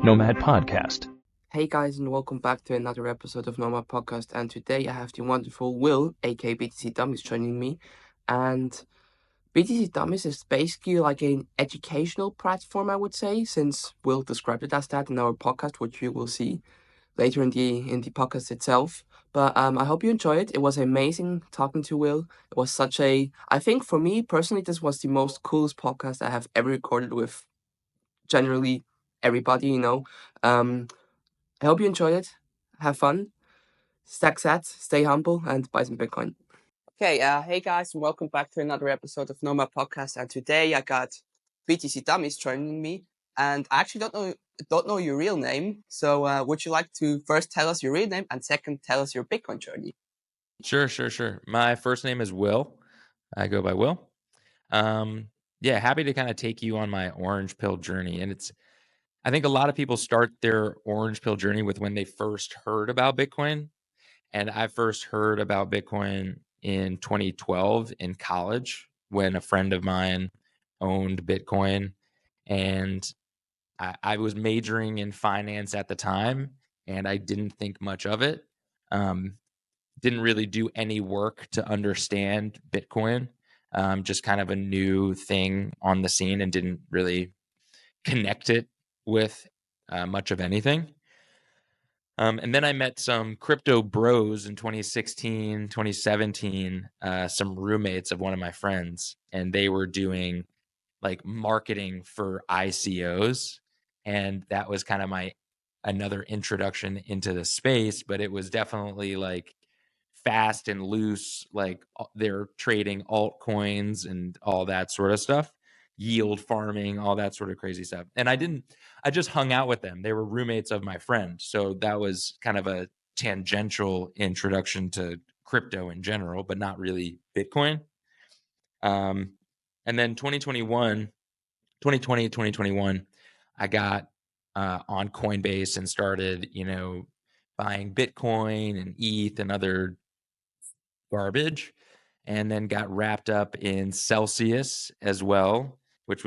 Nomad Podcast. Hey guys, and welcome back to another episode of Nomad Podcast. And today I have the wonderful Will, aka BTC Dummies, joining me. And BTC Dummies is basically like an educational platform, I would say, since Will described it as that in our podcast, which you will see later in the podcast itself. But I hope you enjoy it. It was amazing talking to Will. It was I think for me personally, this was the most coolest podcast I have ever recorded with generally everybody. Um, I hope you enjoy it. Have fun. Stack sats, stay humble, and buy some Bitcoin. Okay, hey guys, and welcome back to another episode of Nomad Podcast. And today I got BTC Dummies joining me, and I actually don't know your real name. So would you like to first tell us your real name, and second tell us your Bitcoin journey? Sure. My first name is Will. I go by Will. Happy to kind of take you on my orange pill journey. And I think a lot of people start their orange pill journey with when they first heard about Bitcoin. And I first heard about Bitcoin in 2012 in college when a friend of mine owned Bitcoin. And I was majoring in finance at the time, and I didn't think much of it. Didn't really do any work to understand Bitcoin. Just kind of a new thing on the scene and didn't really connect it with much of anything. And then I met some crypto bros in 2016, 2017, some roommates of one of my friends, and they were doing like marketing for ICOs. And that was kind of another introduction into the space, but it was definitely like fast and loose, like they're trading altcoins and all that sort of stuff, yield farming, all that sort of crazy stuff. And I just hung out with them. They were roommates of my friend. So that was kind of a tangential introduction to crypto in general, but not really Bitcoin. And then 2020, 2021, I got on Coinbase and started, buying Bitcoin and ETH and other garbage, and then got wrapped up in Celsius as well, which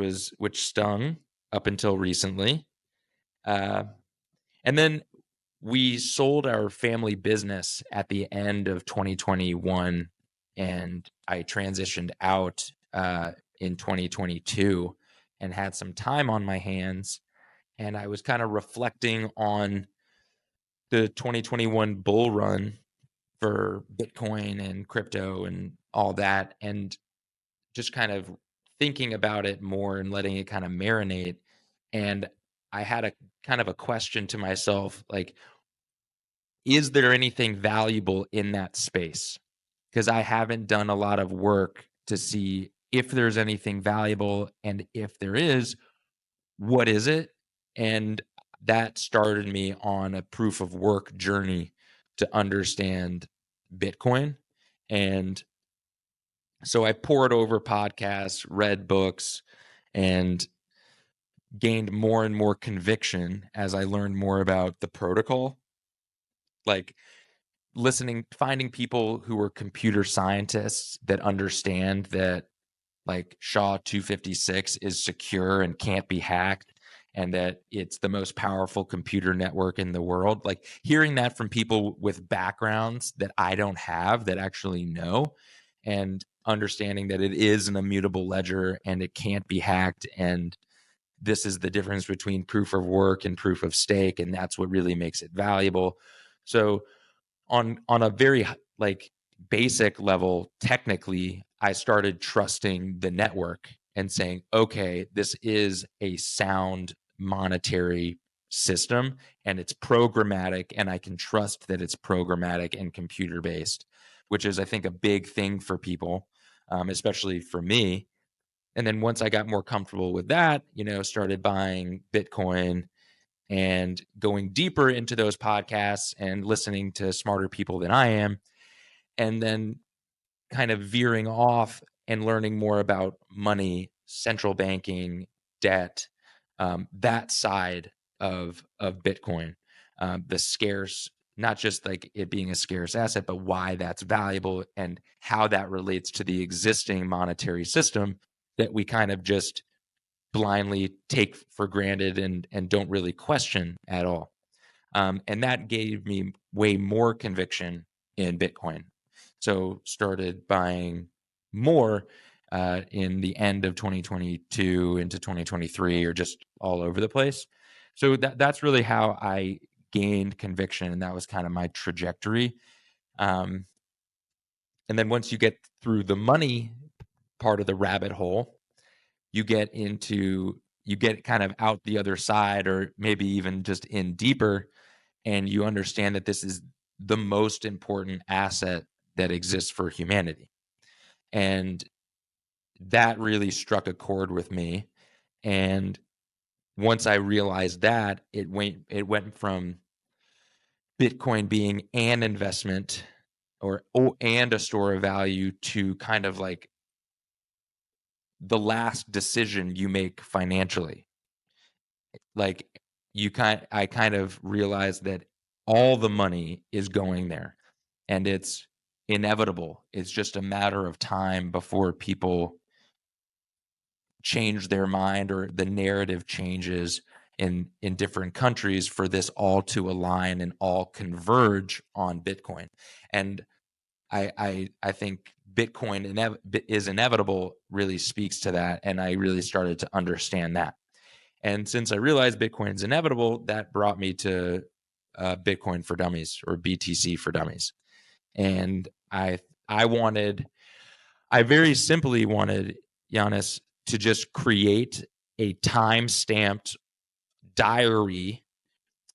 stung up until recently. And then we sold our family business at the end of 2021, and I transitioned out in 2022 and had some time on my hands. And I was kind of reflecting on the 2021 bull run for Bitcoin and crypto and all that, and just kind of thinking about it more and letting it kind of marinate. And I had a kind of a question to myself, like, is there anything valuable in that space? Because I haven't done a lot of work to see if there's anything valuable, and if there is, what is it? And that started me on a proof of work journey to understand Bitcoin. And so I poured over podcasts, read books, and gained more and more conviction as I learned more about the protocol. Like finding people who are computer scientists that understand that like SHA-256 is secure and can't be hacked, and that it's the most powerful computer network in the world. Like hearing that from people with backgrounds that I don't have, that actually know, and understanding that it is an immutable ledger and it can't be hacked, and this is the difference between proof of work and proof of stake, and that's what really makes it valuable. So on a very like basic level, technically, I started trusting the network and saying, okay, this is a sound monetary system and it's programmatic, and I can trust that it's programmatic and computer based, which is, I think, a big thing for people, especially for me. And then once I got more comfortable with that, started buying Bitcoin and going deeper into those podcasts and listening to smarter people than I am, and then kind of veering off and learning more about money, central banking, debt, that side of Bitcoin, the scarce, not just like it being a scarce asset, but why that's valuable and how that relates to the existing monetary system that we kind of just blindly take for granted and don't really question at all. And that gave me way more conviction in Bitcoin. So started buying more in the end of 2022 into 2023, or just all over the place. So that's really how I gained conviction, and that was kind of my trajectory. And then once you get through the money part of the rabbit hole, you get kind of out the other side, or maybe even just in deeper, and you understand that this is the most important asset that exists for humanity. And that really struck a chord with me. And once I realized that, it went from Bitcoin being an investment and a store of value to kind of like the last decision you make financially. Like I kind of realized that all the money is going there, and it's inevitable. It's just a matter of time before people change their mind, or the narrative changes in different countries for this all to align and all converge on Bitcoin. And I think Bitcoin is inevitable really speaks to that, and I really started to understand that. And since I realized Bitcoin is inevitable, that brought me to Bitcoin for Dummies, or BTC for Dummies. And I very simply wanted, Giannis, to just create a time-stamped diary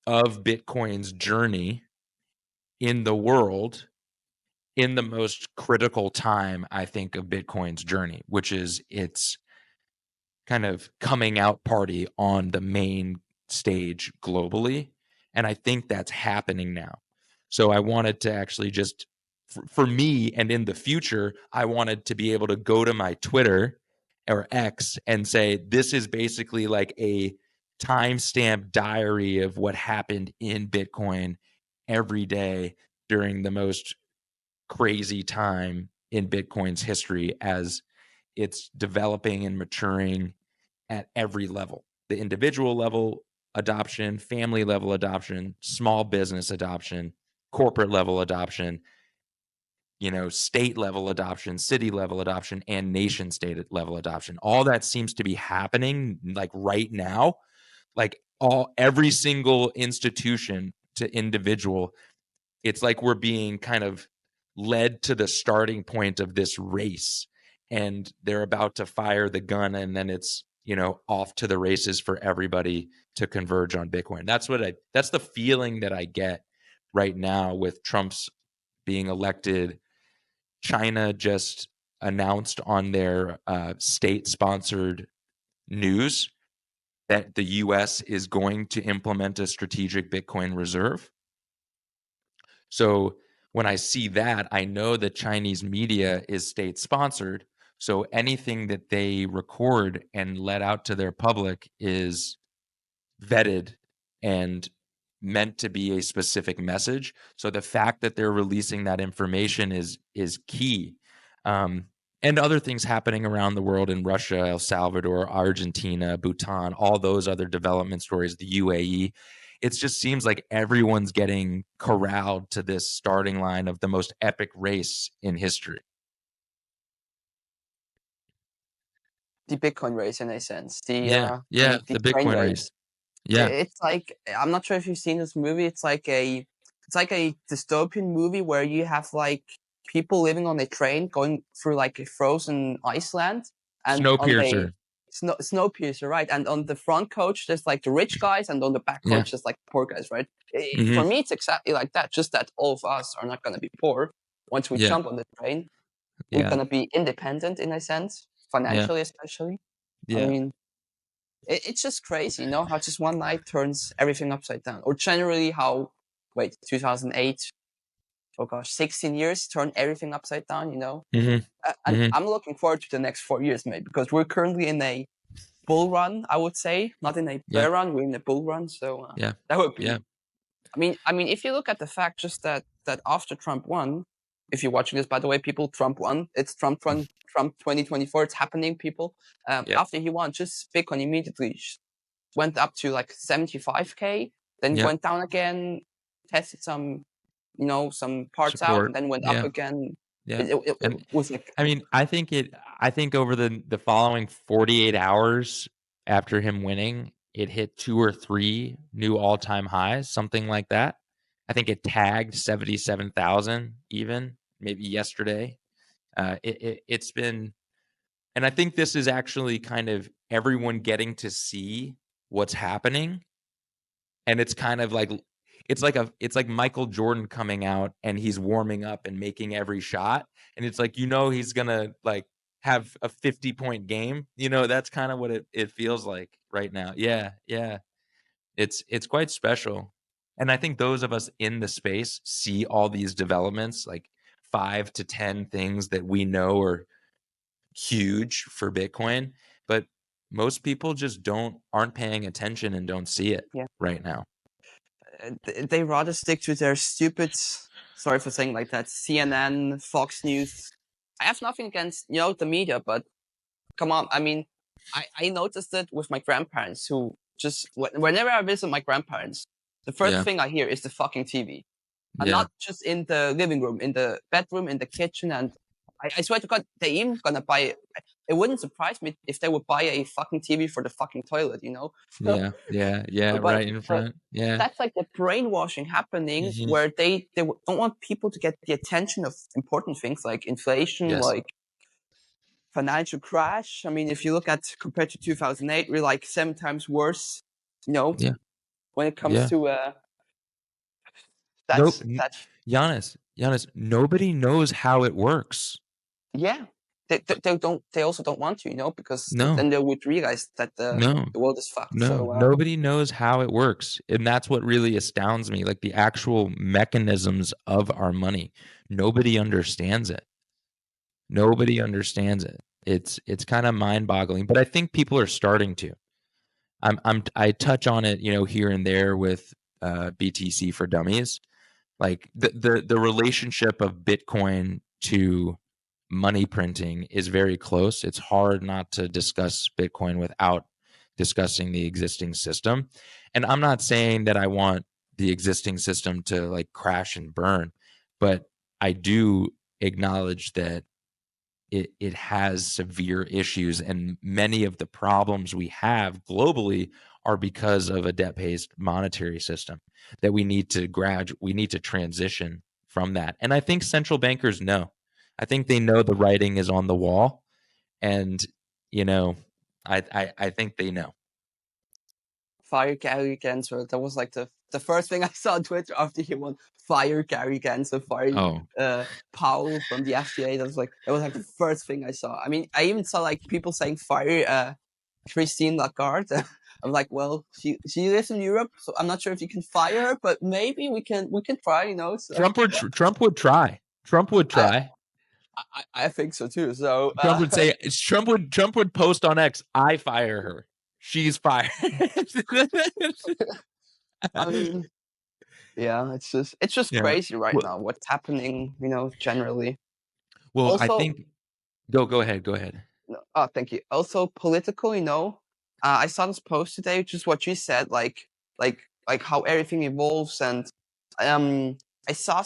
of Bitcoin's journey in the world in the most critical time, I think, of Bitcoin's journey, which is its kind of coming out party on the main stage globally. And I think that's happening now. So I wanted to actually just, for me, and in the future, I wanted to be able to go to my Twitter or X and say, this is basically like a timestamp diary of what happened in Bitcoin every day during the most crazy time in Bitcoin's history, as it's developing and maturing at every level, the individual level adoption, family level adoption, small business adoption, corporate level adoption, state level adoption, city level adoption, and nation state level adoption. All that seems to be happening like right now, like every single institution to individual. It's like we're being kind of led to the starting point of this race, and they're about to fire the gun, and then it's off to the races for everybody to converge on Bitcoin. That's the feeling that I get right now with Trump's being elected. China just announced on their state-sponsored news that the US is going to implement a strategic Bitcoin reserve. So when I see that, I know that Chinese media is state-sponsored. So anything that they record and let out to their public is vetted and meant to be a specific message. So the fact that they're releasing that information is key. And other things happening around the world, in Russia, El Salvador, Argentina, Bhutan, all those other development stories, the UAE. It just seems like everyone's getting corralled to this starting line of the most epic race in history. The Bitcoin race, in a sense. The The train Bitcoin race. Yeah. It's like, I'm not sure if you've seen this movie. It's like a dystopian movie where you have like people living on a train going through like a frozen Iceland, and on the Snowpiercer. Snowpiercer, right? And on the front coach, there's like the rich guys, and on the back coach, there's like poor guys, right? For me, it's exactly like that. Just that all of us are not going to be poor once we jump on the train. We're going to be independent in a sense, financially especially. I mean, it's just crazy, how just one night turns everything upside down. Or generally how, 2008, oh gosh, 16 years turn everything upside down, And I'm looking forward to the next 4 years, maybe, because we're currently in a bull run, I would say. Not in a bear run, we're in a bull run. So that would be... I mean, if you look at the fact just that after Trump won, if you're watching this, by the way, people, Trump won. It's Trump 2024. It's happening, people. Yep. After he won, just Bitcoin immediately went up to like 75K, then Yep. went down again, tested some, some parts out, Support. and then went up Yeah. again. Yeah. It was like, I mean, I think over the following 48 hours after him winning, it hit 2 or 3 new all-time highs, something like that. I think it tagged 77,000 even, maybe yesterday. It's been, and I think this is actually kind of everyone getting to see what's happening. And it's kind of like, it's like Michael Jordan coming out and he's warming up and making every shot. And it's like, he's going to like have a 50-point game. That's kind of what it feels like right now. Yeah. Yeah. It's quite special. And I think those of us in the space see all these developments, like 5 to 10 things that we know are huge for Bitcoin, but most people just aren't paying attention and don't see it right now. they rather stick to their stupid, sorry for saying like that, CNN, Fox News. I have nothing against, the media, but come on. I mean, I noticed it with my grandparents who just, whenever I visit my grandparents, the first thing I hear is the fucking TV. And not just in the living room, in the bedroom, in the kitchen. And I swear to God, they even gonna buy, it wouldn't surprise me if they would buy a fucking TV for the fucking toilet, Yeah, But right in front. Yeah. that's like the brainwashing happening where they don't want people to get the attention of important things like inflation, Yes. like financial crash. I mean, if you look at compared to 2008, we're like 7 times worse, Yeah. when it comes to Nope. that's Giannis, nobody knows how it works. yeah. They also don't want to, because No. then they would realize that the world is fucked. No, So nobody knows how it works. And that's what really astounds me, like the actual mechanisms of our money. Nobody understands it. Nobody understands it. It's kind of mind-boggling, but I think people are starting to. I touch on it, here and there with BTC For Dummies. Like the relationship of Bitcoin to money printing is very close. It's hard not to discuss Bitcoin without discussing the existing system. And I'm not saying that I want the existing system to like crash and burn, but I do acknowledge that it has severe issues, and many of the problems we have globally are because of a debt-based monetary system that we need to transition from that. And I think central bankers know. I think they know the writing is on the wall, and I think they know. fire Gary Gensler. That was like the first thing I saw on Twitter after he won. Fire Gary Gensler, fire Powell from the FTA. That was like the first thing I saw. I mean, I even saw like people saying fire Christine Lagarde. I'm like, well, she lives in Europe, so I'm not sure if you can fire her, but maybe we can try. So. Trump would try. Trump would try. I think so too. So Trump would say Trump would post on X, "I fire her. She's fired." I mean, yeah, it's just crazy right now. What's happening, generally. Well, Also, I think go ahead. Oh, thank you. Also, political, I saw this post today, which is what you said, like how everything evolves, and I saw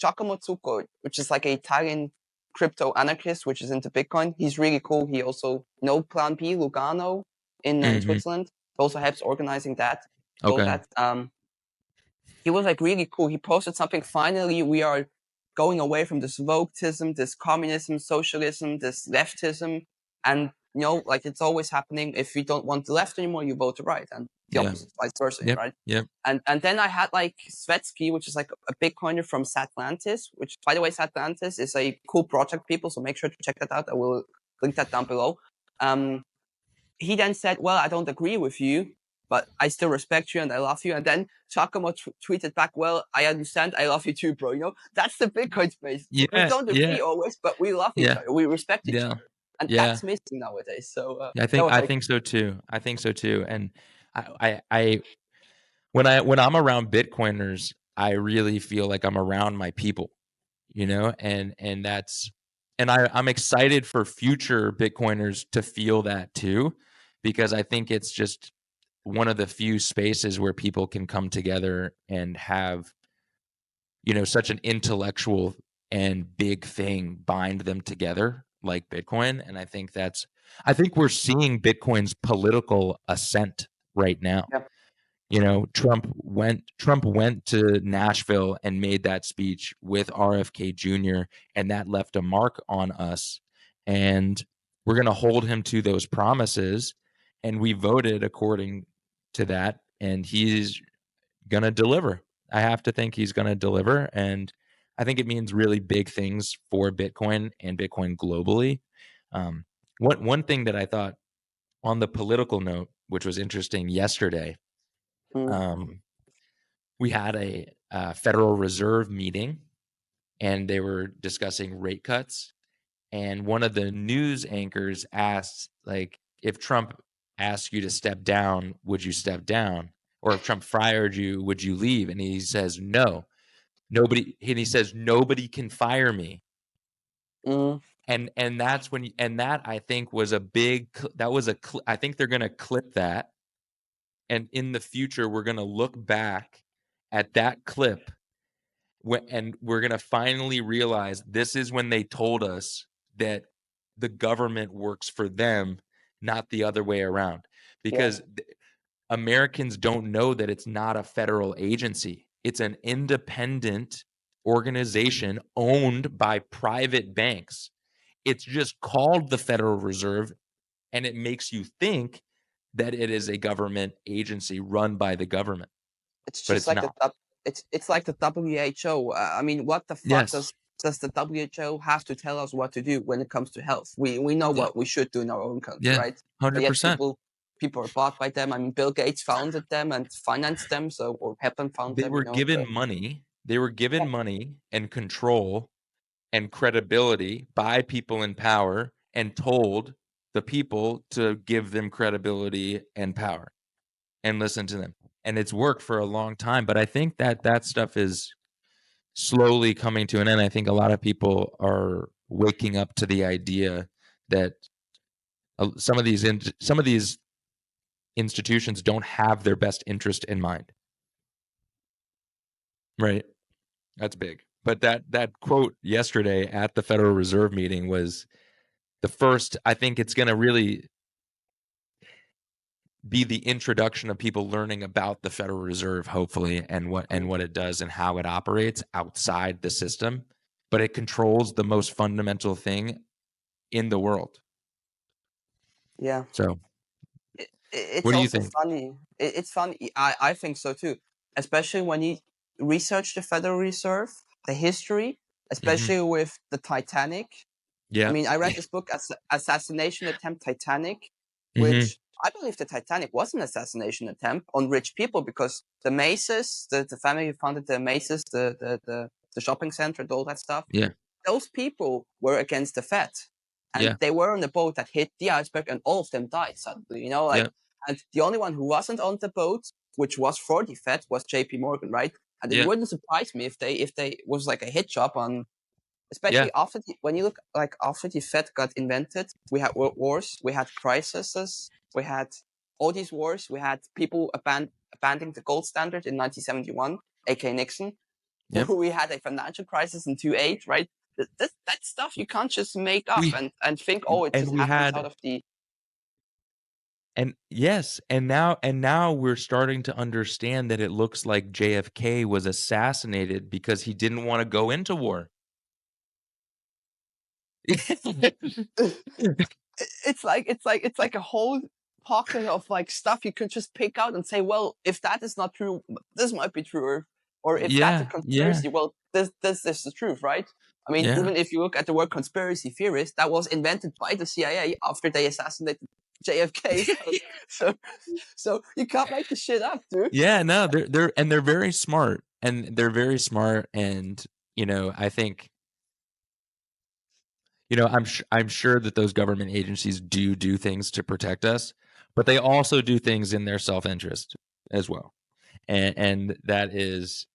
Giacomo Zucco, which is like an Italian crypto anarchist, which is into Bitcoin. He's really cool. He also Plan B Lugano in Switzerland. Also helps organizing that. Okay. That he was like really cool. He posted something. Finally, we are going away from this wokeism, this communism, socialism, this leftism, and like it's always happening. If you don't want the left anymore, you vote the right, and the opposite, vice versa, right? Yeah. And then I had like Svetsky, which is like a Bitcoiner from Satlantis, which, by the way, Satlantis is a cool project, people. So make sure to check that out. I will link that down below. He then said, "Well, I don't agree with you, but I still respect you and I love you." And then Giacomo tweeted back, "Well, I understand. I love you too, bro." That's the Bitcoin space. We don't agree always, but we love each other. We respect each other. And that's missing nowadays. So I think so too. I think so too. And I when I'm around Bitcoiners, I really feel like I'm around my people. and that's, and I'm excited for future Bitcoiners to feel that too, because I think it's just one of the few spaces where people can come together and have, such an intellectual and big thing bind them together like Bitcoin. And I think we're seeing Bitcoin's political ascent right now. Yeah. Trump went to Nashville and made that speech with RFK Jr., and that left a mark on us. And we're going to hold him to those promises. And we voted according to that, and he's going to deliver. I have to think he's going to deliver. And I think it means really big things for Bitcoin and Bitcoin globally. One thing that I thought on the political note, which was interesting yesterday, Mm. we had a Federal Reserve meeting, and they were discussing rate cuts. And one of the news anchors asked, like, if Trump asked you to step down, would you step down? Or if Trump fired you, would you leave? And he says, no, nobody. And he says, nobody can fire me. Mm. And that's when, and that I think was a big, that was I think they're going to clip that. And in the future, we're going to look back at that clip and we're going to finally realize this is when they told us that the government works for them, not the other way around. Because Americans don't know that it's not a federal agency. It's an independent organization owned by private banks. It's just called the Federal Reserve, and it makes you think that it is a government agency run by the government, It's but just it's like not. it's like the WHO. I mean, what the fuck Yes. does the WHO have to tell us what to do when it comes to health? We know Yeah. what we should do in our own country, Yeah. right? But yet 100%. people are bought by them. I mean, Bill Gates founded them and financed them, so or helped them found They them, were given So money. They were given money and control and credibility by people in power and told the people to give them credibility and power and listen to them. And it's worked for a long time. But I think that stuff is slowly coming to an end. I think a lot of people are waking up to the idea that some of these institutions don't have their best interest in mind. Right. That's big. But that quote yesterday at the Federal Reserve meeting was the first. I think it's going to really be the introduction of people learning about the Federal Reserve, hopefully, and what it does and how it operates outside the system. But it controls the most fundamental thing in the world. yeah. So, It's what do you also think? funny. It's funny. I think so too. Especially when you research the Federal Reserve, the history, Mm-hmm. especially with the Titanic. I Yeah. mean, I read this book, Assassination Attempt Titanic, Mm-hmm. which I believe the Titanic was an assassination attempt on rich people because the Maces, the family who founded the Maces, the shopping center, and all that stuff, Yeah. those people were against the Fed. And Yeah. they were on the boat that hit the iceberg and all of them died suddenly, Yeah. and the only one who wasn't on the boat, which was for the Fed, was JP Morgan, right? And it Yeah. wouldn't surprise me if they was like a hit job on, Yeah. especially after when you look like after the Fed got invented, we had wars, we had crises, we had all these wars, we had people abandoning the gold standard in 1971, aka Nixon. Yep. We had a financial crisis in 2008, right? That stuff you can't just make up We and think, oh, it and just we happens had out of the. and yes, and now we're starting to understand that it looks like JFK was assassinated because he didn't want to go into war. It's like a whole pocket of like stuff you could just pick out and say, well, if that is not true, this might be true, or if that's a Yeah, yeah, conspiracy, well, this is the truth, right? I mean, yeah, even if you look at the word conspiracy theorist, that was invented by the CIA after they assassinated JFK. So you can't make the shit up, dude. yeah. No, they're very smart, and they're very smart, and I think I'm sure that those government agencies do things to protect us, but they also do things in their self interest as well, and that is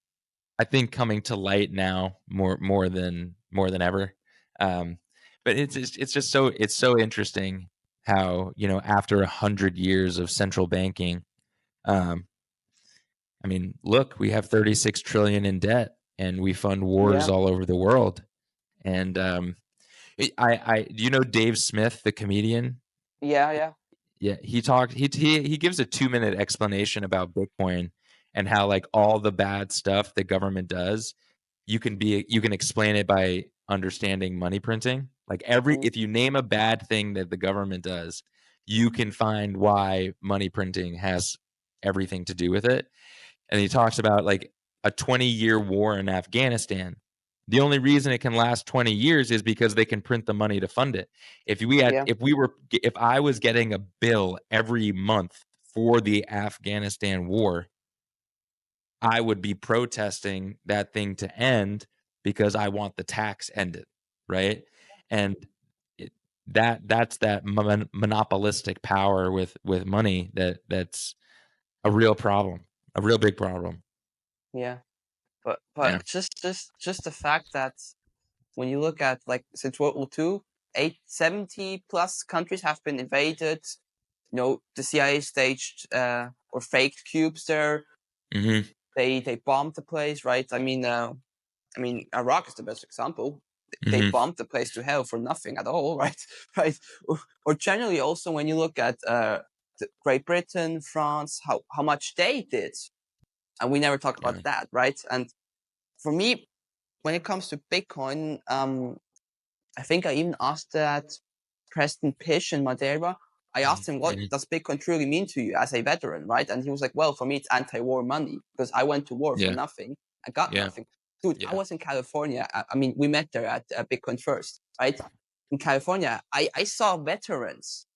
I think coming to light now more than ever. Um, but it's just so interesting how, after 100 years of central banking, um, I mean, look, we have 36 trillion in debt, and we fund wars Yeah, all over the world. And I do you know Dave Smith, the comedian? yeah, yeah, Yeah, he gives a 2-minute explanation about Bitcoin and how, like, all the bad stuff the government does, you can explain it by understanding money printing. Like, mm, if you name a bad thing that the government does, you can find why money printing has everything to do with it. And he talks about, like, a 20-year war in Afghanistan. The only reason it can last 20 years is because they can print the money to fund it. yeah, If I was getting a bill every month for the Afghanistan war, I would be protesting that thing to end because I want the tax ended, right? And it, that's that monopolistic power with money that's a real problem, a real big problem. yeah. But Yeah. just the fact that when you look at, like, since World War II, 70 plus countries have been invaded. The CIA staged or faked cubes there. Hmm. They bombed the place, right? I mean, Iraq is the best example. They Hmm. bombed the place to hell for nothing at all, right? Right? Or generally, also when you look at Great Britain, France, how much they did, and we never talk Yeah. about that, right? And for me, when it comes to Bitcoin, I think I even asked that Preston Pish in Madeira. I asked him, what Hmm. does Bitcoin truly mean to you as a veteran, right? And he was like, well, for me, it's anti-war money because I went to war for Yeah. nothing. I got Yeah. nothing. Dude, I Yeah. was in California. I mean, we met there at Bitcoin First, right? In California, I saw veterans,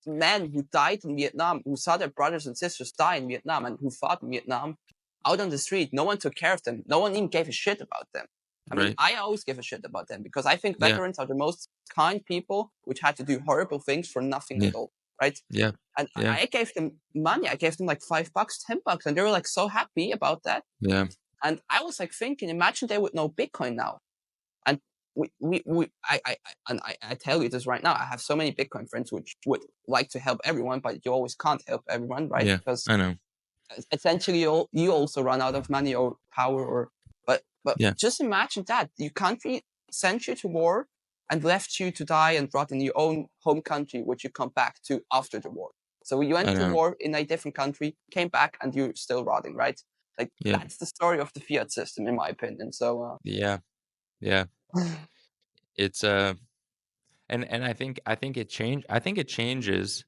men who died in Vietnam, who saw their brothers and sisters die in Vietnam and who fought in Vietnam out on the street. No one took care of them. No one even gave a shit about them. I mean, Right. I always give a shit about them because I think Yeah. veterans are the most kind people which had to do horrible things for nothing Yeah. at all, right? Yeah. And Yeah. I gave them money. I gave them like $5, $10, and they were like so happy about that. Yeah. And I was like thinking, imagine they would know Bitcoin now. And I tell you this right now. I have so many Bitcoin friends which would like to help everyone, but you always can't help everyone, right? Yeah. Because I know. essentially you also run out of money or power, or but Yeah. just imagine that your country sent you to war and left you to die and rot in your own home country, which you come back to after the war. So you I went to know. war in a different country, came back, and you're still rotting, right? Like, Yeah. that's the story of the fiat system, in my opinion. So Yeah. Yeah. It's and I think it changes.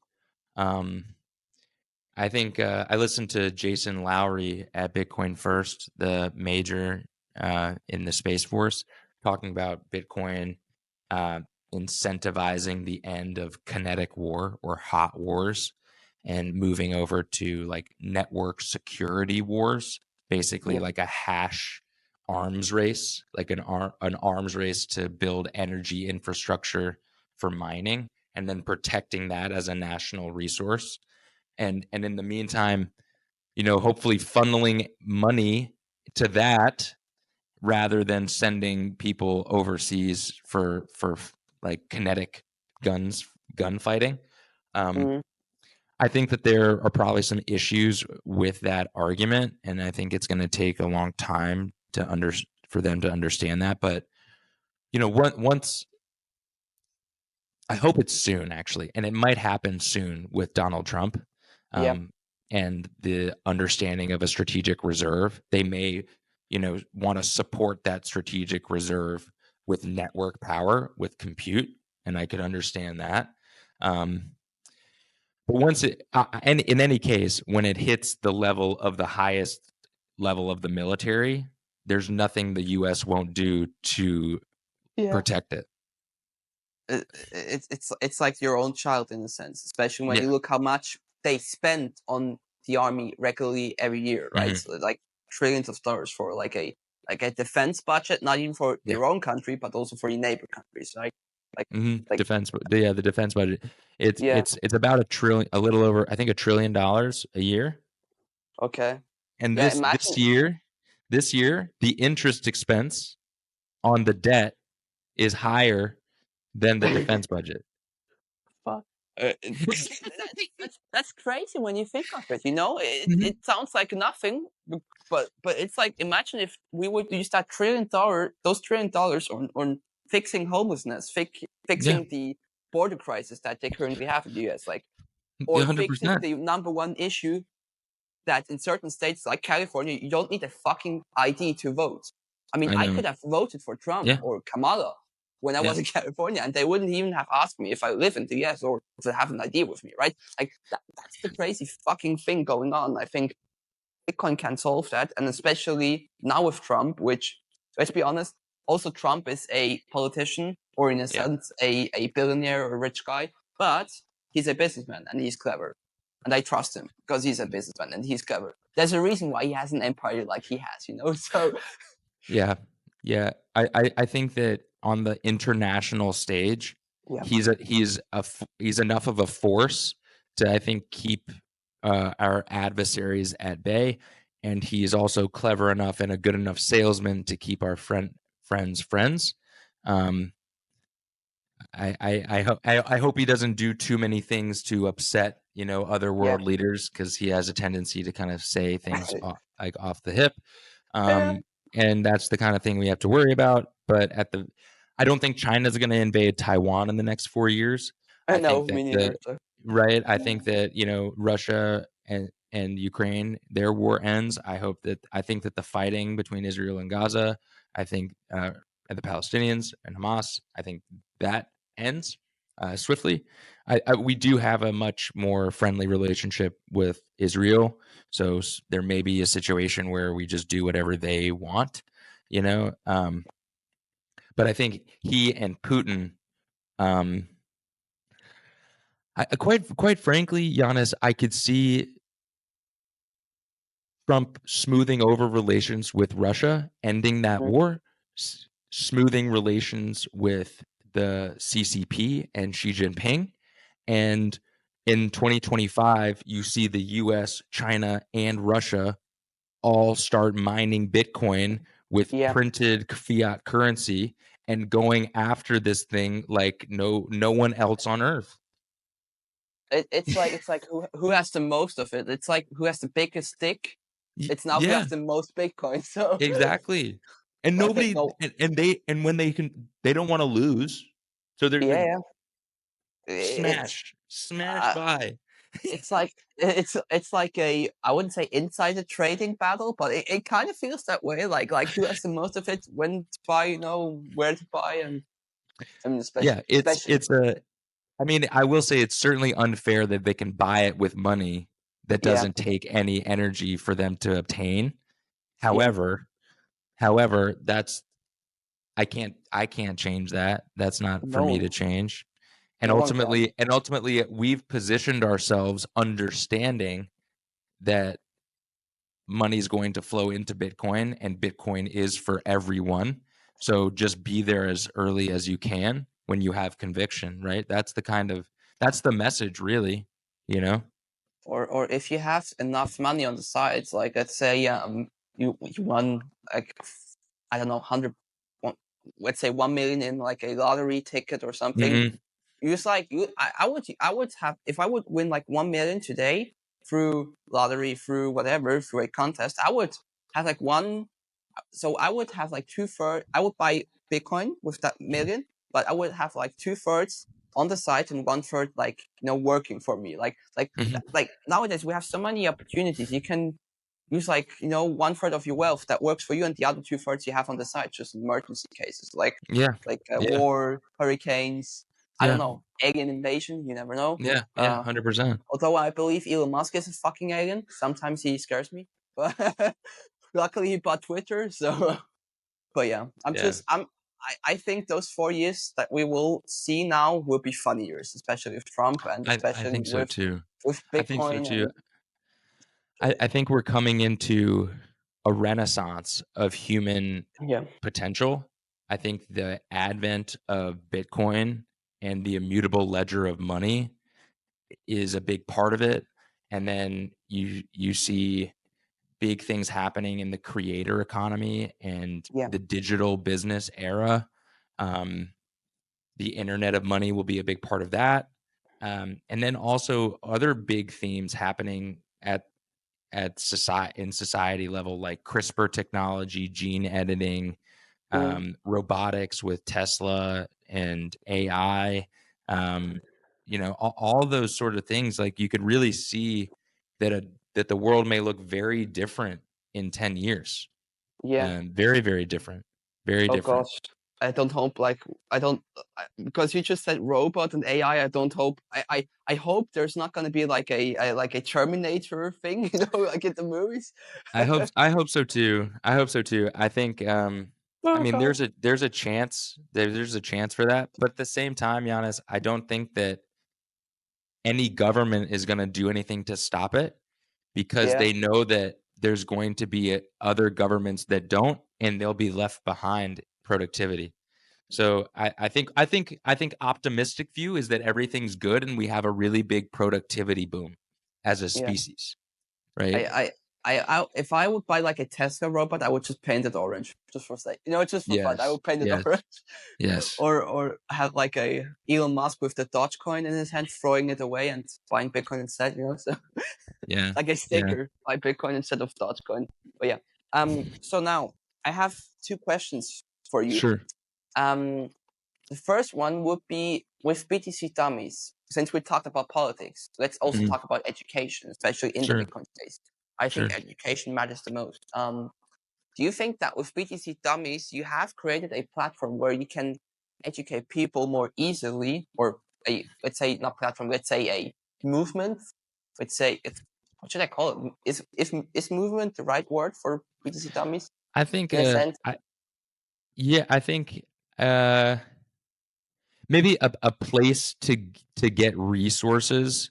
Um I think I listened to Jason Lowry at Bitcoin First, the major in the Space Force, talking about Bitcoin uh, incentivizing the end of kinetic war or hot wars and moving over to, like, network security wars, basically yeah, like a hash arms race, like an arms race to build energy infrastructure for mining and then protecting that as a national resource. And in the meantime, hopefully funneling money to that rather than sending people overseas for like kinetic gunfighting. um mm, I think that there are probably some issues with that argument, and I think it's going to take a long time for them to understand that. But once, I hope it's soon, actually, and it might happen soon with Donald Trump, yeah, um, and the understanding of a strategic reserve. They may, want to support that strategic reserve with network power, with compute, and I could understand that. Um, but and in any case, when it hits the level of the highest level of the military, there's nothing the U.S. won't do to yeah. protect it. It's like your own child in a sense, especially when Yeah. you look how much they spend on the army regularly every year, right? Hmm. So, like, trillions of dollars for like a defense budget, not even for Yeah. your own country, but also for your neighbor countries, right? Like Mhm. like The defense budget. It's yeah, it's it's about a little over, I think, $1 trillion a year. okay, And yeah. this Imagine, year, this year, the interest expense on the debt is higher than the defense budget. Fuck. That's crazy when you think of it. You know, Mhm. it sounds like nothing, but it's like, imagine if we would use that those $1 trillion on fixing homelessness, Yeah, fixing the border crisis that they currently have in the U.S., like, yeah, or fixing 100%. the number one issue that in certain states like California, you don't need a fucking ID to vote. I mean, I I know. could have voted for Trump Yeah, or Kamala when I yeah, was in California, and they wouldn't even have asked me if I live in the US or if they have an ID with me, right? Like, that's the crazy fucking thing going on. I think Bitcoin can solve that, and especially now with Trump, which, let's be honest, also Trump is a politician, or in a yeah, sense, a billionaire or a rich guy, but he's a businessman and he's clever. And I trust him because he's a businessman and he's clever. There's a reason why he has an empire like he has, you know? So, yeah, yeah. I think that on the international stage, yeah. he's enough of a force to, I think, keep our adversaries at bay, and he's also clever enough and a good enough salesman to keep our friends. Um, I hope he doesn't do too many things to upset, other Yeah. world leaders, because he has a tendency to kind of say things like off the hip. Yeah. And that's the kind of thing we have to worry about. But I don't think China's going to invade Taiwan in the next 4 years. I I know, think that me neither. So. I think that, Russia and Ukraine, their war ends. I think that the fighting between Israel and Gaza, I think, and the Palestinians and Hamas, I think that ends swiftly. We do have a much more friendly relationship with Israel, so there may be a situation where we just do whatever they want, you know. But I think he and Putin, um, quite frankly, Giannis, I could see Trump smoothing over relations with Russia, ending that Mhm. war, smoothing relations with the CCP and Xi Jinping. And in 2025, you see the US, China, and Russia all start mining Bitcoin with Yeah. printed fiat currency and going after this thing like no one else on earth. It's like who has the most of it? It's like who has the biggest stick? It's now who Yeah, has the most Bitcoin. So, exactly. And but I think nobody no. and when they don't want to lose. So they're Yeah, yeah. smash Uh, by. it's like a, I wouldn't say insider trading battle, but it kind of feels that way. Like who has the most of it, when to buy, where to buy, and I mean Yeah, especially I mean, I will say it's certainly unfair that they can buy it with money that yeah, doesn't take any energy for them to obtain. yeah, However, that's I can't change that. That's not for me to no, change. And no one can. ultimately we've positioned ourselves understanding that money is going to flow into Bitcoin and Bitcoin is for everyone. So just be there as early as you can when you have conviction, right? That's the message really, you know? Or if you have enough money on the sides, like, let's say you won, like, I don't know, 100, let's say 1 million in like a lottery ticket or something. Mhm. It's like I would have, if I would win like 1 million today through lottery, through whatever, through a contest, I would have like one. So I would have like 2/3. I would buy Bitcoin with that million, but I would have like 2/3 on the side and 1/3 like, working for me. Mhm. Like nowadays we have so many opportunities. You can use, like, 1/3 of your wealth that works for you, and the other 2/3 you have on the side, just emergency cases, like Yeah. Yeah. war, hurricanes. I don't Yeah. know, alien invasion. You never know. Yeah. Yeah. 100%. Although I believe Elon Musk is a fucking alien. Sometimes he scares me, but luckily he bought Twitter, so. But yeah, Yeah. I think those 4 years that we will see now will be funny years, especially with Trump, and I especially think so too. with I think so Bitcoin. too. And I think we're coming into a renaissance of human yeah, potential. I think the advent of Bitcoin and the immutable ledger of money is a big part of it. And then you see big things happening in the creator economy and Yeah. the digital business era. The internet of money will be a big part of that. And then also other big themes happening at society level, like CRISPR technology, gene editing, Mm. robotics with Tesla and AI. Um, all those sort of things. Like you could really see that the world may look very different in 10 years. Yeah. Very, very different. Very Oh different. gosh. I don't hope like I don't because you just said robot and AI. I don't hope I hope there's not going to be like a Terminator thing, like in the movies. I hope so too. I hope so too. I think I Oh mean god. there's a chance there's a chance for that. But at the same time, Giannis, I don't think that any government is going to do anything to stop it because Yeah. they know that there's going to be other governments that don't, and they'll be left behind productivity. So I think optimistic view is that everything's good and we have a really big productivity boom as a Yeah. species, right? I if I would buy like a Tesla robot, I would just paint it orange just for sake. Just for fun. I Yes. would paint it Yes. orange, Yes. or have like a Elon Musk with the Dogecoin in his hand, throwing it away and buying Bitcoin instead. So Yeah. like a Yeah. sticker, buy Bitcoin instead of Dogecoin. But yeah. So now I have two questions for you. Sure. The first one would be with BTC dummies. Since we talked about politics, let's also Mhm. talk about education, especially in the Sure. Bitcoin space. I think Sure. education matters the most. Do you think that with BTC dummies, you have created a platform where you can educate people more easily, or let's say not platform, let's say a movement? Let's say it's what should I call it? Is movement the right word for BTC dummies I think in a sense? I think uh maybe a place to get resources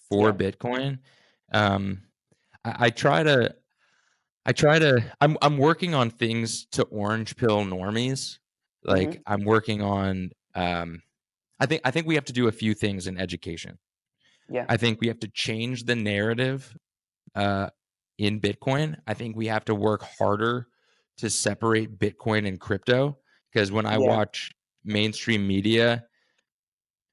for Yeah. Bitcoin. Um I try to I'm working on things to orange pill normies. Mm-hmm. Like I'm working on I think we have to do a few things in education. Yeah. I think we have to change the narrative uh in Bitcoin. I think we have to work harder to separate Bitcoin and crypto because when I Yeah. watch mainstream media,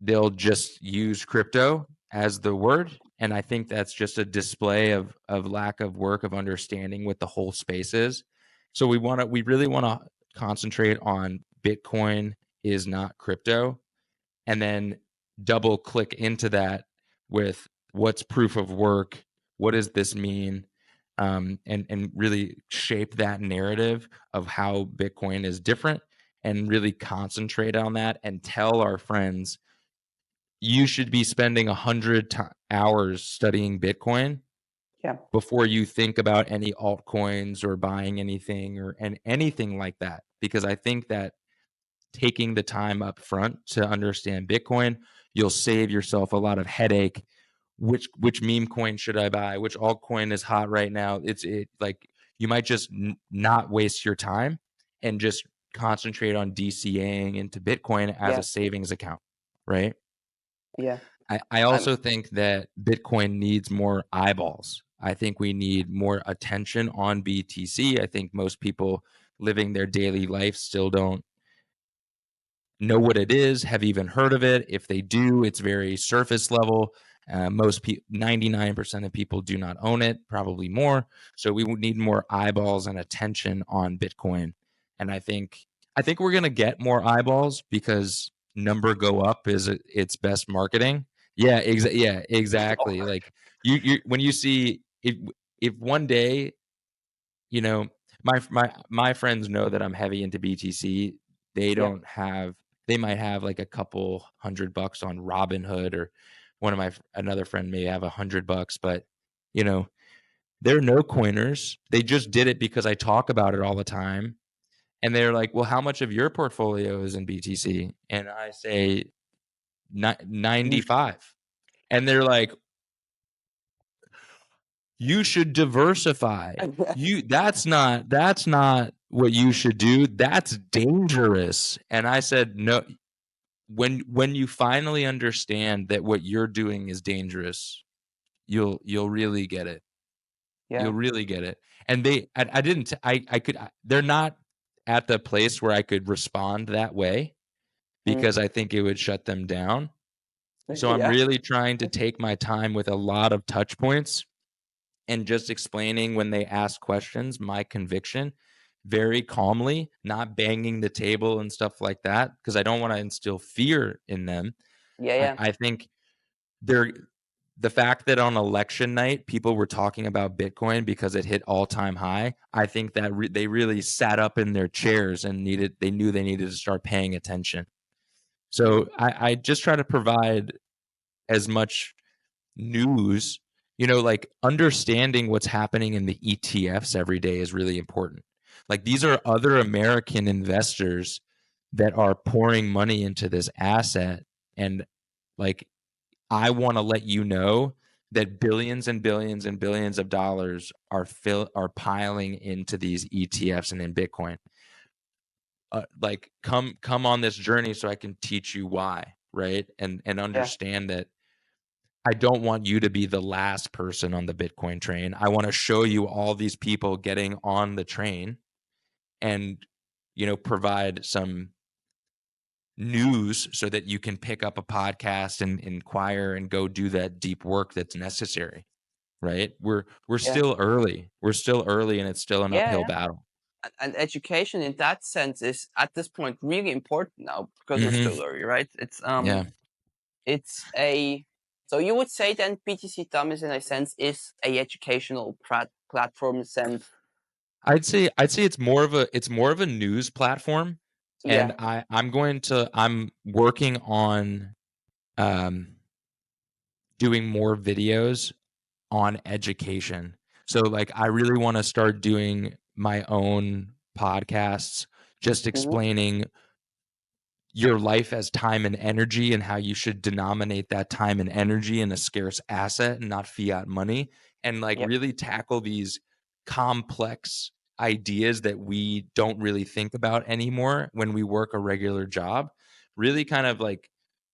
they'll just use crypto as the word, and I think that's just a display of lack of work of understanding what the whole space is. So we really want to concentrate on Bitcoin is not crypto, and then double click into that with what's proof of work, what does this mean, and really shape that narrative of how Bitcoin is different, and really concentrate on that and tell our friends you should be spending 100 hours studying Bitcoin Yeah. before you think about any altcoins or buying anything or anything like that. Because I think that taking the time up front to understand Bitcoin, you'll save yourself a lot of headache. Which meme coin should I buy? Which altcoin is hot right now? It like you might just not waste your time and just concentrate on DCAing into Bitcoin as Yeah. a savings account, right? Yeah. I I'm also think that Bitcoin needs more eyeballs. I think we need more attention on BTC. I think most people living their daily life still don't know what it is, have even heard of it. If they do, it's very surface level. Most people, 99% of people do not own it, probably more. So we would need more eyeballs and attention on Bitcoin. And I think we're gonna get more eyeballs because number go up is its best marketing. Yeah, exactly. Like you when you see if one day you know my friends know that I'm heavy into BTC. They yeah. don't have they might have like a couple $100 on Robinhood, or another friend may have $100, but you know they're no coiners. They just did it because I talk about it all the time, and they're like, well, how much of your portfolio is in BTC? And I say 95, and they're like, you should diversify. That's not what you should do. That's dangerous. And I said, no, when you finally understand that what you're doing is dangerous, you'll really get it. Yeah. You'll really get it. And I didn't, I could, they're not at the place where I could respond that way Mm. because I think it would shut them down. So I'm Yeah. really trying to take my time with a lot of touch points and just explaining when they ask questions, my conviction very calmly, not banging the table and stuff like that, because I don't want to instill fear in them. Yeah. Yeah. I think they're the fact that on election night people were talking about Bitcoin because it hit all-time high. I think that they really sat up in their chairs and they knew they needed to start paying attention. So I just try to provide as much news, like understanding what's happening in the ETFs every day is really important. Like these are other American investors that are pouring money into this asset. And like, I want to let you know that billions and billions and billions of dollars are piling into these ETFs and in Bitcoin. Like come on this journey so I can teach you why, right? And Yeah. understand that I don't want you to be the last person on the Bitcoin train. I want to show you all these people getting on the train and, provide some news so that you can pick up a podcast and inquire and go do that deep work that's necessary, right? We're Yeah. still early. We're still early and it's still an Yeah. uphill Yeah. battle. And education in that sense is at this point really important now because we're Mhm. still early, right? Yeah. It's a so you would say then BTC Dummies in a sense is a educational platform sense. I'd say it's more of a news platform, and Yeah. I'm working on um doing more videos on education. So like I really want to start doing my own podcasts just Hmm. explaining your life as time and energy and how you should denominate that time and energy in a scarce asset and not fiat money, and like Yep. really tackle these complex ideas that we don't really think about anymore when we work a regular job. Really kind of like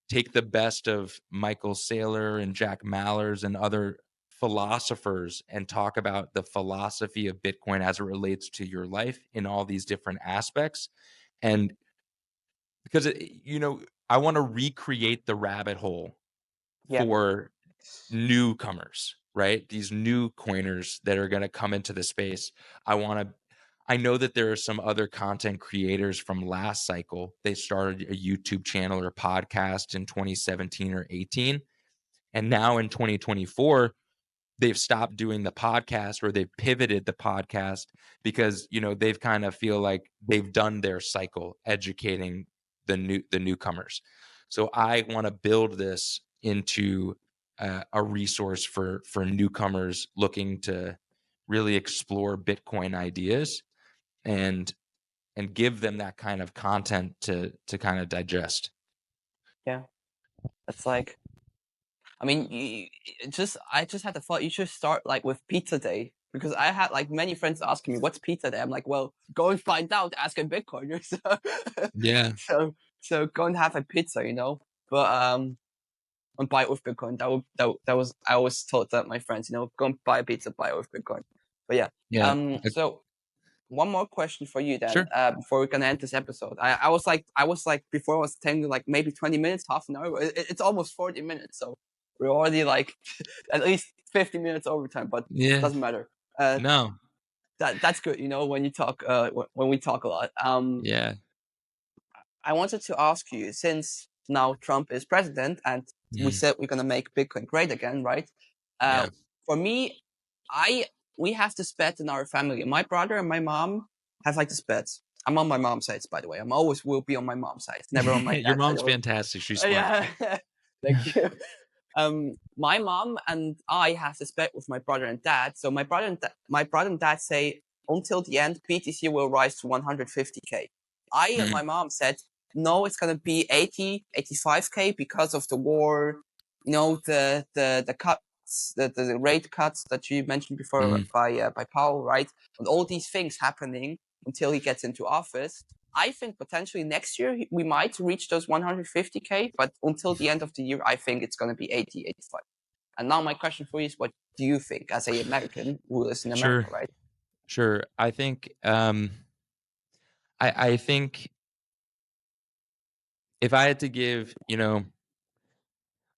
take the best of Michael Saylor and Jack Mallers and other philosophers and talk about the philosophy of Bitcoin as it relates to your life in all these different aspects. And because I want to recreate the rabbit hole Yeah. for newcomers, right? These new coiners that are going to come into the space. I know that there are some other content creators from last cycle. They started a YouTube channel or podcast in 2017 or 18. And now in 2024, they've stopped doing the podcast or they've pivoted the podcast because they've kind of feel like they've done their cycle educating the newcomers. So I want to build this into a resource for newcomers looking to really explore Bitcoin ideas and give them that kind of content to kind of digest. Yeah. It's like, I mean, I just had the thought you should start like with pizza day because I had like many friends asking me what's pizza day. I'm like, well, go and find out. Ask a Bitcoiner. Yeah. So go and have a pizza, But and buy it with Bitcoin. That was I always told that my friends, go and buy a pizza, buy it with Bitcoin. But yeah. Yeah. So one more question for you then, Sure. before we can end this episode. I was like before I was telling you like maybe 20 minutes, half an hour. It's almost 40 minutes, so we're already like at least 50 minutes overtime, but Yeah. doesn't matter. Uh, No. that's good, when you talk when we talk a lot. Yeah. I wanted to ask you, since now Trump is president and we Mm. said we're gonna make Bitcoin great again, right? Uh, Yeah. for me, I we have this bet in our family. My brother and my mom have like this bet. I'm on my mom's side, by the way. I'm always will be on my mom's side, never on my Your dad's mom's side. fantastic. She's smart. Yeah, thank you. My mom and I have this bet with my brother and dad. So my brother and dad say until the end, BTC will rise to 150K. I and Mm, my mom said no, it's gonna be 80, 85K because of the war. The cuts, the rate cuts that you mentioned before mm. by Powell, right? And all these things happening until he gets into office. I think potentially next year we might reach those 150K, but until the end of the year, I think it's going to be 80, 85. And now my question for you is, what do you think as a American who lives in Sure. America, right? Sure. I think I think if I had to give,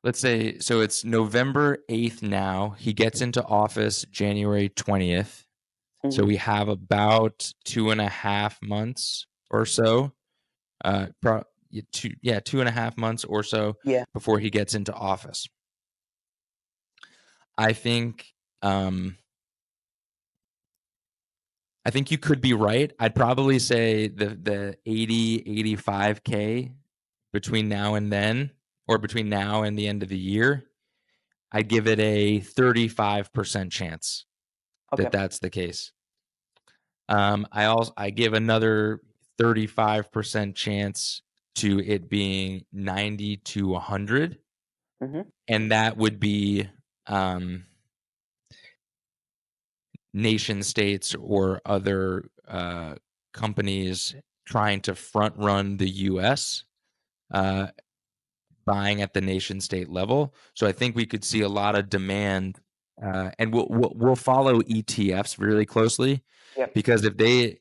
let's say, so it's November 8th now. He gets into office January 20th. So we have about 2.5 months or so. 2.5 months or so Yeah. before he gets into office. I think you could be right. I'd probably say the 85K between now and then, or between now and the end of the year. I'd give it a 35% chance that that's the case. I give another 35% chance to it being 90 to 100, and that would be nation states or other companies trying to front run the U.S. Buying at the nation state level. So I think we could see a lot of demand, and we'll follow ETFs really closely, because if they,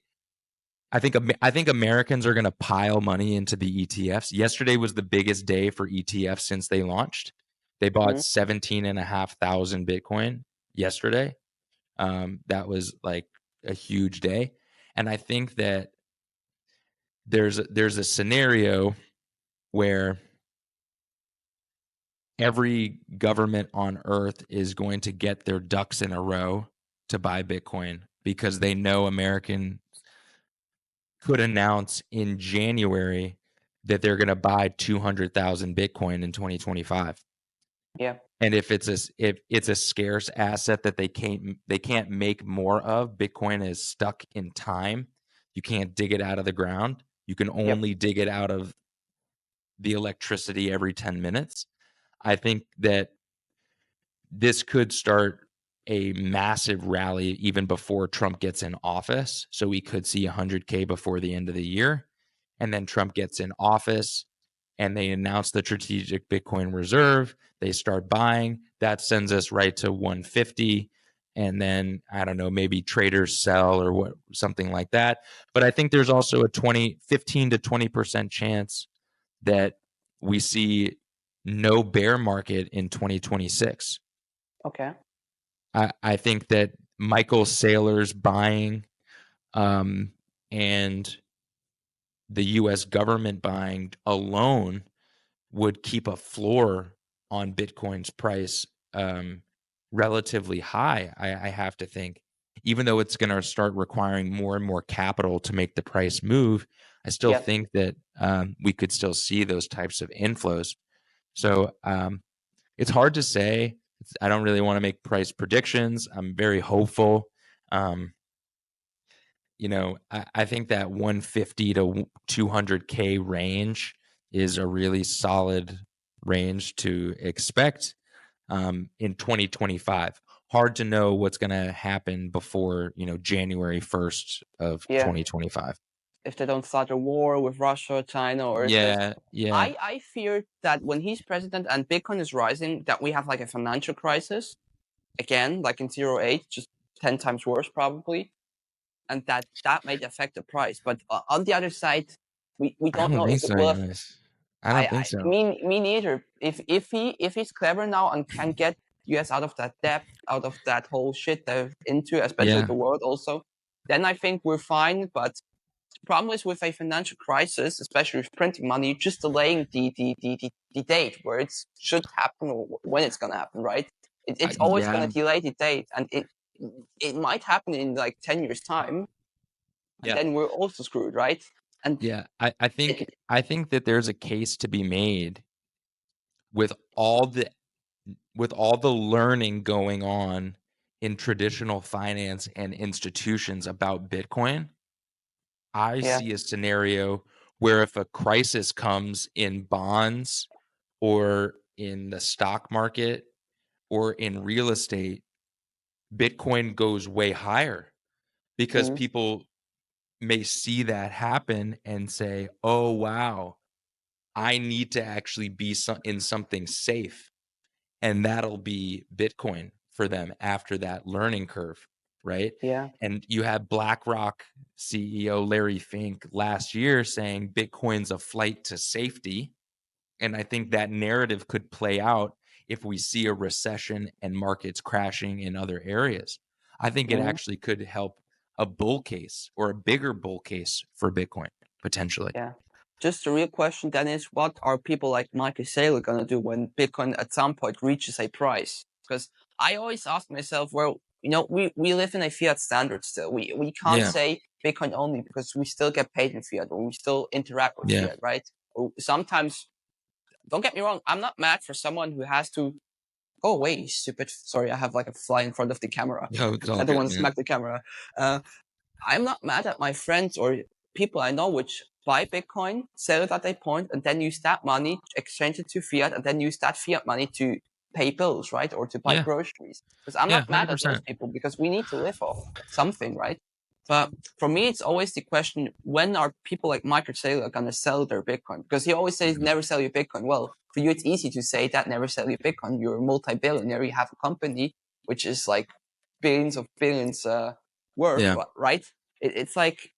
I think Americans are going to pile money into the ETFs. Yesterday was the biggest day for ETFs since they launched. They bought 17,500 Bitcoin yesterday. That was like a huge day, and I think that there's a scenario where every government on earth is going to get their ducks in a row to buy Bitcoin, because they know American could announce in January that they're going to buy 200,000 Bitcoin in 2025. Yeah. And if it's a scarce asset that they can't make more of, Bitcoin is stuck in time. You can't dig it out of the ground. You can only dig it out of the electricity every 10 minutes. I think that this could start a massive rally even before Trump gets in office. So we could see 100K before the end of the year. And then Trump gets in office and they announce the strategic Bitcoin reserve. They start buying. That sends us right to 150. And then, I don't know, maybe traders sell or something like that. But I think there's also a 15 to 20% chance that we see no bear market in 2026. Okay. I think that Michael Saylor's buying and the U.S. government buying alone would keep a floor on Bitcoin's price relatively high, I have to think. Even though it's going to start requiring more and more capital to make the price move, I still think that we could still see those types of inflows. So it's hard to say. I don't really want to make price predictions. I'm very hopeful. I think that 150 to 200K range is a really solid range to expect in 2025. Hard to know what's going to happen before, January 1st of 2025. If they don't start a war with Russia, China, or Yeah. I fear that when he's president and Bitcoin is rising, that we have like a financial crisis again, like in 08, just 10 times worse probably, and that might affect the price. But on the other side, we I don't don't know think if it so, will. guys. I don't think so. Me neither. If he's clever now and can get US out of that debt, out of that whole shit they're into, especially the world also, then I think we're fine. But the problem is with a financial crisis, especially with printing money, you're just delaying the date where it should happen or when it's going to happen, right? It's always going to delay the date, and it might happen in like 10 years' time, and then we're also screwed, right? And I think that there's a case to be made with all the learning going on in traditional finance and institutions about Bitcoin. I see a scenario where if a crisis comes in bonds or in the stock market or in real estate, Bitcoin goes way higher, because people may see that happen and say, oh, wow, I need to actually be in something safe. and that'll be Bitcoin for them after that learning curve, right? Yeah. And you had BlackRock CEO Larry Fink last year saying Bitcoin's a flight to safety. And I think that narrative could play out if we see a recession and markets crashing in other areas. I think it Mm, actually could help a bull case or a bigger bull case for Bitcoin potentially. yeah. Just the real question then is, what are people like Michael Saylor gonna do when Bitcoin at some point reaches a price? Because I always ask myself, well, we live in a fiat standard still. We can't Yeah. say Bitcoin only because we still get paid in fiat or we still interact with Yeah. fiat, right? Or sometimes, don't get me wrong, I'm not mad for someone who has to go away, stupid. Sorry, I have like a fly in front of the camera. No, it's I all don't good, want to man. smack the camera. Uh, I'm not mad at my friends or people I know which buy Bitcoin, sell it at a point, and then use that money, exchange it to fiat, and then use that fiat money to pay bills, right? Or to buy Yeah. groceries. Because I'm Yeah, not mad at those 100%. people because we need to live off something, right? But for me, it's always the question, when are people like Michael Saylor going to sell their Bitcoin? Because he always says, Mhm. never sell your Bitcoin. Well, for you, it's easy to say that, never sell your Bitcoin. You're a multi-billionaire. You have a company, which is like billions of billions worth, Yeah. right? It's like,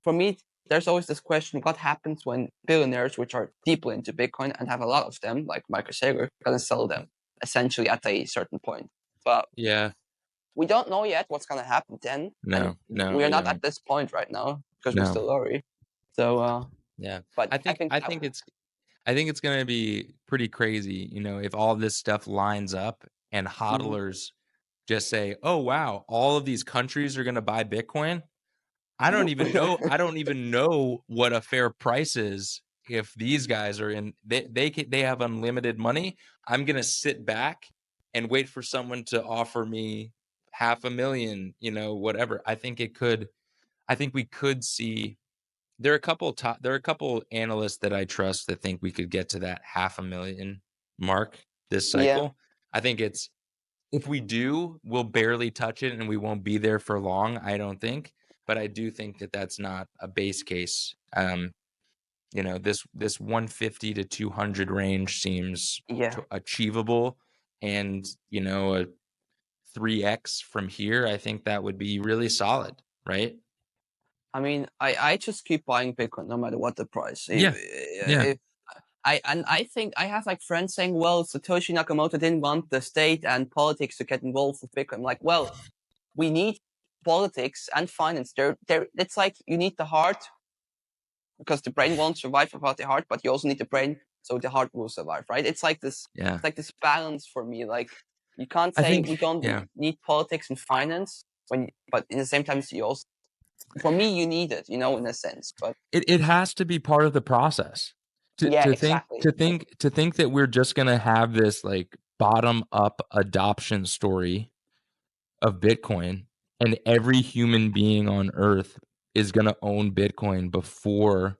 for me, there's always this question: what happens when billionaires, which are deeply into Bitcoin and have a lot of them, like Michael Saylor, gonna sell them essentially at a certain point? But Yeah. we don't know yet what's gonna happen then, and No, we are we not at don't. this point right now because we're No. still early. So, Yeah. but I I think think I think it's I think it's going to be pretty crazy, if all this stuff lines up and mhm. hodlers just say, "Oh wow, all of these countries are going to buy Bitcoin." I don't even know what a fair price is if these guys are in they have unlimited money. I'm going to sit back and wait for someone to offer me half a million, whatever. I think we could see there are a couple analysts that I trust that think we could get to that half a million mark this Yeah, cycle. I think it's if we do, we'll barely touch it and we won't be there for long, I don't think. But I do think that that's not a base case. This 150 to 200 range seems yeah. achievable, and a 3x from here, I think that would be really solid, right? I mean, I just keep buying Bitcoin no matter what the price. Yeah. Yeah. I think I have like friends saying, well, Satoshi Nakamoto didn't want the state and politics to get involved with Bitcoin. I'm like, well, we need politics and finance. It's like you need the heart because the brain won't survive without the heart, but you also need the brain so the heart will survive, right? It's like this. Yeah. It's like this balance for me. Like, you can't I say think we don't yeah. need politics and finance but in the same time, you also, for me, you need it, in a sense. But It has to be part of the process. To yeah, to think exactly. to think to think that we're just gonna have this like bottom up adoption story of Bitcoin and every human being on earth is gonna own Bitcoin before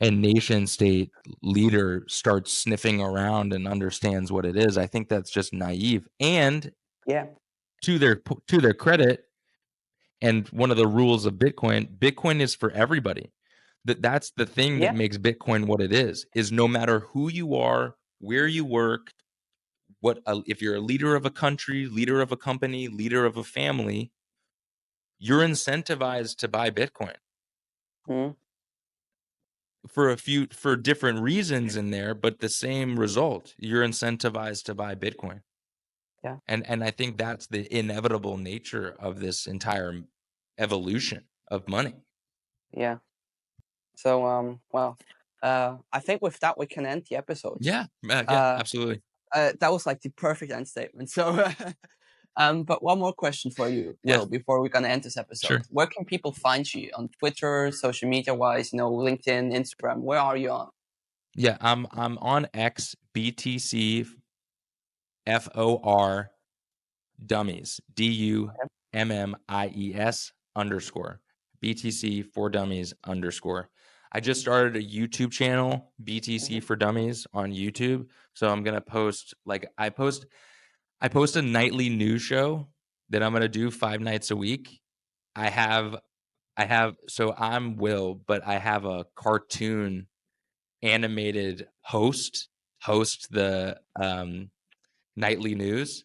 a nation state leader starts sniffing around and understands what it is. I think that's just naive. And Yeah, to their credit, and one of the rules of Bitcoin is for everybody. That's the thing that yeah. makes Bitcoin what it is no matter who you are, where you work, if you're a leader of a country, leader of a company, leader of a family, you're incentivized to buy Bitcoin Mm, for different reasons in there, but the same result. You're incentivized to buy Bitcoin. yeah, And I think that's the inevitable nature of this entire evolution of money. yeah. So, well, I think with that we can end the episode. Yeah, yeah, Uh, absolutely. that was like the perfect end statement. So, but one more question for you, Yeah, Will, before we're gonna end this episode. sure. Where can people find you on Twitter, social media wise? LinkedIn, Instagram. Where are you on? Yeah, I'm on X BTC FOR Dummies DUMMIES underscore BTC for Dummies underscore. I just started a YouTube channel, BTC Mhm. for Dummies on YouTube. So I'm gonna post I post a nightly news show that I'm gonna do 5 nights a week. I have so I'm Will, but I have a cartoon animated host the nightly news,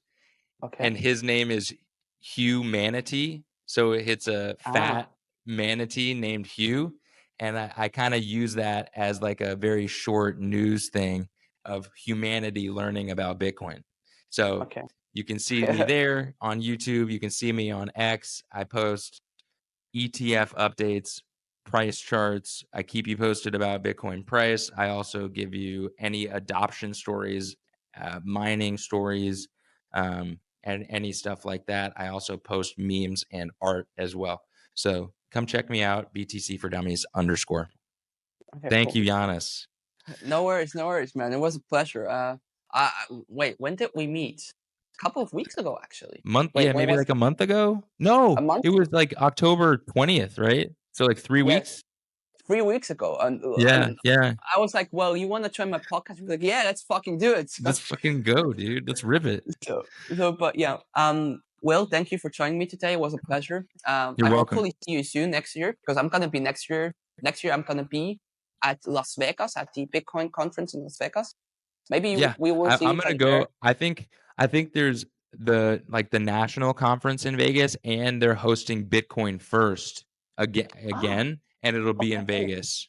Okay. and his name is Humanity. So it's a fat manatee named Hugh, and I kind of use that as like a very short news thing of humanity learning about Bitcoin. So Okay. you can see me there on YouTube. You can see me on X. I post ETF updates, price charts. I keep you posted about Bitcoin price. I also give you any adoption stories, mining stories, and any stuff like that. I also post memes and art as well. So come check me out, BTC for Dummies _. Okay, Thank cool. you, Giannis. No worries, man. It was a pleasure. Wait, when did we meet? A couple of weeks ago, actually. Wait, Yeah, when maybe was like a month ago. a No, month? it was like October 20th, right? So like 3 Yeah, weeks. 3 weeks ago, Yeah, and yeah. I was like, "Well, you want to join my podcast?" He was like, "Yeah, let's fucking do it." Let's fucking go, dude. Let's rip it. But yeah, Will, thank you for joining me today. It was a pleasure. You're I welcome. hopefully see you soon next year because I'm gonna be next year. Next year, I'm gonna be at Las Vegas at the Bitcoin conference in Las Vegas. Maybe Yeah, we will see I'm each gonna other there. go. I think there's the national conference in Vegas, and they're hosting Bitcoin First Ah, again, and it'll be in okay. Vegas.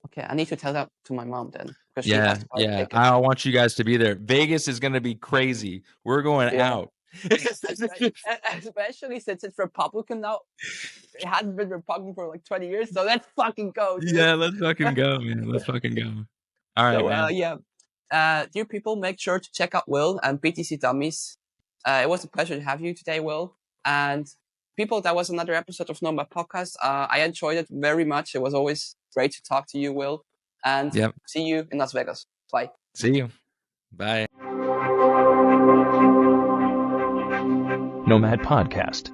Okay, I need to tell that to my mom then because she has Yeah, to buy a yeah. ticket. I want you guys to be there. Vegas is gonna be crazy. We're going Yeah, out. especially since it's Republican now. It hasn't been Republican for like 20 years, so let's fucking go, dude. Yeah, let's fucking go, man. Let's fucking go. All right, So man. yeah, dear people, make sure to check out Will and BTC Dummies. It was a pleasure to have you today, Will. And people, that was another episode of Nomad Podcast. I enjoyed it very much. It was always great to talk to you, Will. And Yep. see you in Las Vegas. Bye. See you. Bye. Nomad Podcast.